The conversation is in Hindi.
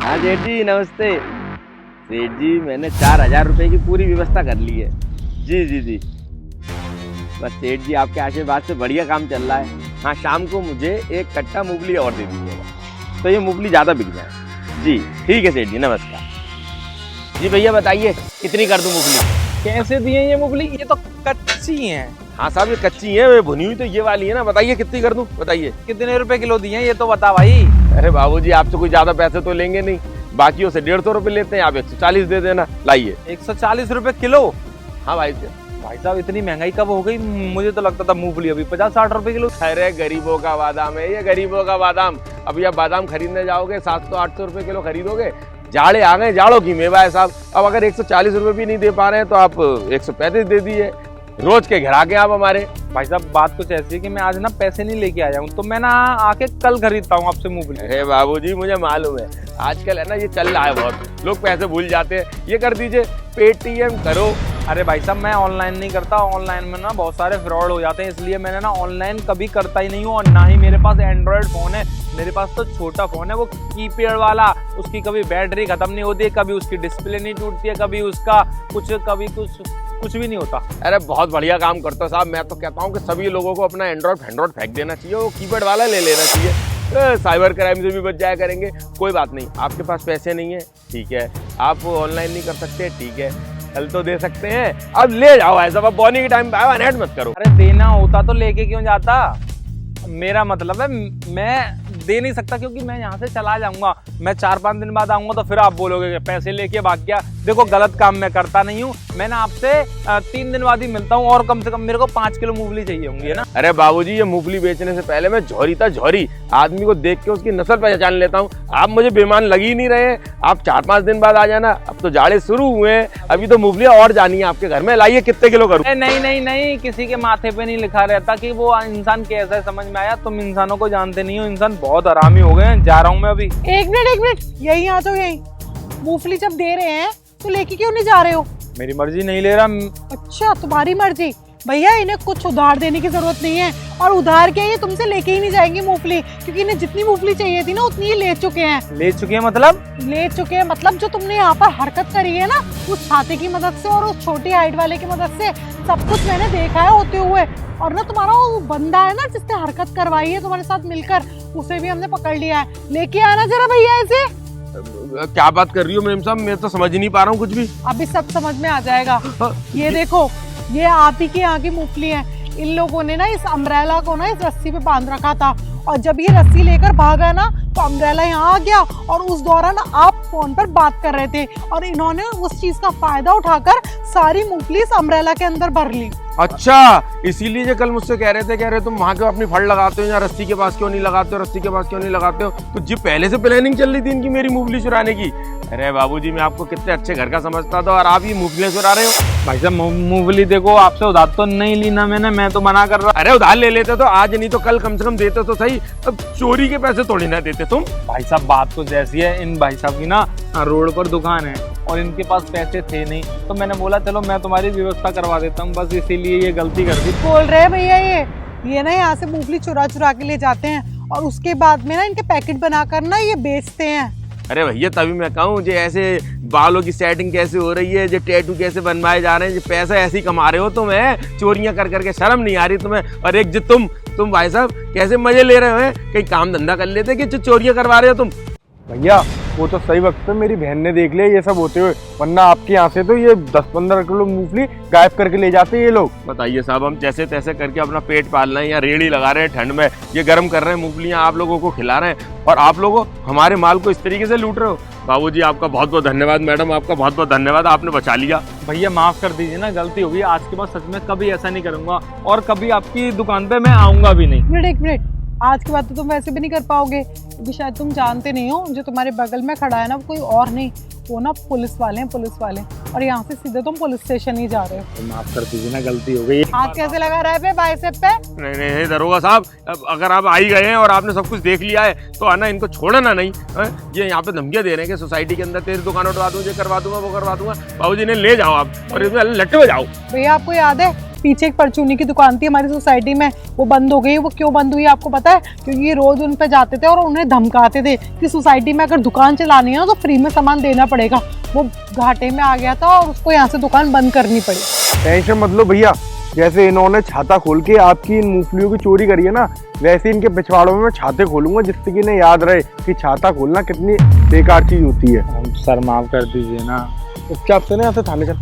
हाँ सेठ जी नमस्ते। सेठ जी मैंने 4,000 रुपए की पूरी व्यवस्था कर ली है। जी जी जी, बस सेठ जी आपके आशीर्वाद से बढ़िया काम चल रहा है। हाँ शाम को मुझे एक कट्टा मूंगफली और दे दीजिएगा तो ये मूंगफली ज़्यादा बिक जाए। जी ठीक है सेठ जी, नमस्कार। जी भैया बताइए कितनी कर दूं मूंगफली? कैसे दिए ये मूंगफली? ये तो कच्ची हैं। हाँ साहब ये कच्ची है, वे भुनी हुई तो ये वाली है ना। बताइए कितनी कर दूं, बताइए। कितने रुपए किलो दिए ये तो बता भाई। अरे बाबूजी आपसे कोई ज्यादा पैसे तो लेंगे नहीं, बाकियों से 150 रुपए लेते हैं, आप 140 दे देना। लाइए। 140 रुपए किलो? हाँ भाई भाई साहब इतनी महंगाई कब हो गई? मुझे तो लगता था मूंगफली अभी 50-60 रुपए किलो। अरे गरीबों का बादाम है ये, गरीबों का बादाम। अभी आप बादाम खरीदने जाओगे 700-800 रुपए किलो खरीदोगे। जाड़े आ गए, जाड़ों की मेवा है साहब। अब अगर 140 रुपए भी नहीं दे पा रहे हैं तो आप 135 दे दीजिए। रोज के घिरा के आप हमारे। भाई साहब बात कुछ ऐसी है कि मैं आज ना पैसे नहीं लेके आया हूँ, तो मैं ना आके कल खरीदता हूँ आपसे मूंगफली। अरे बाबूजी मुझे मालूम है आजकल है ना ये चल रहा है बहुत, लोग पैसे भूल जाते हैं। ये कर दीजिए, पेटीएम करो। अरे भाई साहब मैं ऑनलाइन नहीं करता, ऑनलाइन में ना बहुत सारे फ्रॉड हो जाते हैं, इसलिए मैंने ना ऑनलाइन कभी करता ही नहीं हूँ। और ना ही मेरे पास एंड्रॉयड फोन है, मेरे पास तो छोटा फोन है वो कीपैड वाला। उसकी कभी बैटरी खत्म नहीं होती है, कभी उसकी डिस्प्ले नहीं टूटती है, कभी उसका कुछ भी नहीं होता। अरे बहुत बढ़िया काम करते हो साहब। मैं तो कहता हूँ कि सभी लोगों को अपना एंड्रॉयड फेंक देना चाहिए, वो कीपैड वाला ले लेना चाहिए। साइबर क्राइम से भी बच जाया करेंगे। कोई बात नहीं, आपके पास पैसे नहीं है ठीक है, आप ऑनलाइन नहीं कर सकते ठीक है, कल तो दे सकते हैं। अब ले जाओ ऐसा, अब बोनी के टाइम पे आया नेट मत करो। अरे देना होता तो लेके क्यों जाता? मेरा मतलब है मैं दे नहीं सकता क्योंकि मैं यहाँ से चला जाऊंगा। मैं 4-5 दिन बाद आऊंगा तो फिर आप बोलोगे कि पैसे लेके भाग गया। देखो गलत काम मैं करता नहीं हूँ, मैं ना आपसे 3 दिन बाद ही मिलता हूँ। और कम से कम मेरे को 5 किलो मूंगफली चाहिए होंगी, है ना? अरे बाबूजी ये मूंगफली बेचने से पहले मैं झोरी था झोरी, आदमी को देख के उसकी नस्ल पहचान लेता हूँ। आप मुझे बेईमान लग ही नहीं रहे। आप 4-5 दिन बाद आ जाना, अब तो जाड़े शुरू हुए हैं, अभी तो मूंगफलियां और जानी है आपके घर में। लाइए कितने किलो करूँ? नहीं, किसी के माथे पे नहीं लिखा रहता कि वो इंसान कैसा है। समझ में आया? तुम इंसानों को जानते नहीं हो, इंसान बहुत हरामी हो गए हैं। जा रहा हूँ मैं अभी। एक मिनट यही आ जाओ। यही मूंगफली जब दे रहे हैं तो लेके क्यों नहीं जा रहे हो? मेरी मर्जी, नहीं ले रहा। अच्छा तुम्हारी मर्जी। भैया इन्हें कुछ उधार देने की जरूरत नहीं है, और उधार क्या ये तुमसे लेके ही नहीं जाएंगे मूंगफली, क्योंकि इन्हें जितनी मूंगफली चाहिए थी ना उतनी ही ले चुके हैं। ले चुके हैं मतलब? ले चुके हैं मतलब जो तुमने यहाँ पर हरकत करी है ना, उस छाते की मदद से और उस छोटी हाइट वाले की मदद से, सब कुछ मैंने देखा है होते हुए। और ना तुम्हारा वो बंदा है ना जिसने हरकत करवाई है तुम्हारे साथ मिलकर, उसे भी हमने पकड़ लिया है। लेके आना जरा भैया इसे। क्या बात कर रही हो मेम साहब, मैं तो समझ ही नहीं पा रहा हूँ कुछ भी। अभी सब समझ में आ जाएगा। ये देखो, ये आप ही की यहाँ की मूंगफली है। इन लोगों ने ना इस अम्ब्रेला को ना इस रस्सी पे बांध रखा था, और जब ये रस्सी लेकर भागा ना तो अम्ब्रेला यहाँ आ गया, और उस दौरान आप फोन पर बात कर रहे थे, और इन्होंने उस चीज का फायदा उठाकर सारी मूंगफली इस अम्ब्रेला के अंदर भर ली। अच्छा इसीलिए जो कल मुझसे कह रहे तुम वहां क्यों अपनी फड़ लगाते हो, या रस्सी के पास क्यों नहीं लगाते हो, रस्सी के पास क्यों नहीं लगाते हो? तो जी पहले से प्लानिंग चल रही थी इनकी मेरी मूंगफली चुराने की। अरे बाबूजी मैं आपको कितने अच्छे घर का समझता था, और आप ये मूंगफली चुरा रहे हो। भाई साहब मूंगफली देखो, आपसे उधार तो नहीं ली ना मैंने, मैं तो मना कर रहा। अरे उधार ले लेते तो आज नहीं तो कल कम से कम देते तो सही, अब चोरी के पैसे थोड़ी ना देते तुम। भाई साहब बात कुछ ऐसी है, इन भाई साहब की ना रोड पर दुकान है और इनके पास पैसे थे नहीं, तो मैंने बोला चलो मैं तुम्हारी व्यवस्था करवा देता हूँ, बस इसीलिए ये गलती कर दी। बोल रहे हैं भैया ये ना यहाँ से मूंगफली चुरा के ले जाते हैं, और उसके बाद में ना इनके पैकेट बनाकर ना ये बेचते हैं। अरे भैया तभी मैं कहूँ जो ऐसे बालों की सेटिंग कैसे हो रही है, जो टैटू कैसे बनवाए जा रहे हैं, जो पैसा ऐसे ही कमा रहे हो तुम, है चोरियां कर करके शर्म नहीं आ रही तुम्हें? और एक जो तुम भाई साहब कैसे मजे ले रहे हो, हैं कहीं काम धंधा कर लेते कि जो चोरियां करवा रहे हो तुम। भैया वो तो सही वक्त पे मेरी बहन ने देख लिया ये सब होते हुए, वरना आपके यहाँ से तो ये 10-15 किलो मूंगफली गायब करके ले जाते ये लोग। बताइए साहब हम जैसे तैसे करके अपना पेट पाल रहे हैं, या रेड़ी लगा रहे हैं ठंड में, ये गर्म कर रहे हैं मूंगफलियां आप लोगों को खिला रहे हैं, और आप लोगों हमारे माल को इस तरीके से लूट रहे हो। बाबूजी आपका बहुत बहुत धन्यवाद, मैडम आपका बहुत बहुत धन्यवाद, आपने बचा लिया। भैया माफ कर दीजिए ना, गलती होगी। आज के बाद सच में कभी ऐसा नहीं करूंगा, और कभी आपकी दुकान पे मैं आऊंगा भी नहीं। एक मिनट, आज के बाद तो तुम वैसे भी नहीं कर पाओगे, क्योंकि शायद तुम जानते नहीं हो जो तुम्हारे बगल में खड़ा है ना वो कोई और नहीं, वो ना पुलिस वाले हैं, पुलिस वाले। और यहाँ से सीधे तुम पुलिस स्टेशन ही जा रहे हो। तो माफ कर दीजिए ना, गलती हो गई। हाथ कैसे लगा रहा है पे बाइसेप पे? नहीं दरोगा साहब, अगर आप आ ही गए हैं और आपने सब कुछ देख लिया है तो आना इनको छोड़ना नहीं। ये यहाँ पे धमकियां दे रहे हैं कि सोसाइटी के अंदर तेरी दुकान उठवा दूँ, ये करवा दूंगा वो करवा दूंगा। बाबूजी ने ले जाओ आप और इसमें लट्टे में जाओ। भैया आपको याद है पीछे एक परचूनी की दुकान थी हमारी सोसाइटी में, वो बंद हो गई। वो क्यों बंद हुई आपको पता है? क्योंकि ये रोज उन पे जाते थे और उन्हें धमकाते थे कि सोसाइटी में अगर दुकान चलानी है ना तो फ्री में सामान देना पड़ेगा। वो घाटे में आ गया था और उसको यहाँ से दुकान बंद करनी पड़ी। टेंशन मत लो भैया, जैसे इन्होंने छाता खोल के आपकी इन मूंगफलियों की चोरी करी है ना, वैसे इनके पिछवाड़ों में मैं छाते खोलूंगा, जिससे कि इन्हें याद रहे कि छाता खोलना कितनी बेकार चीज होती है। सर माफ कर दीजिए ना। चुपचाप से ना यहाँ से थाने चल।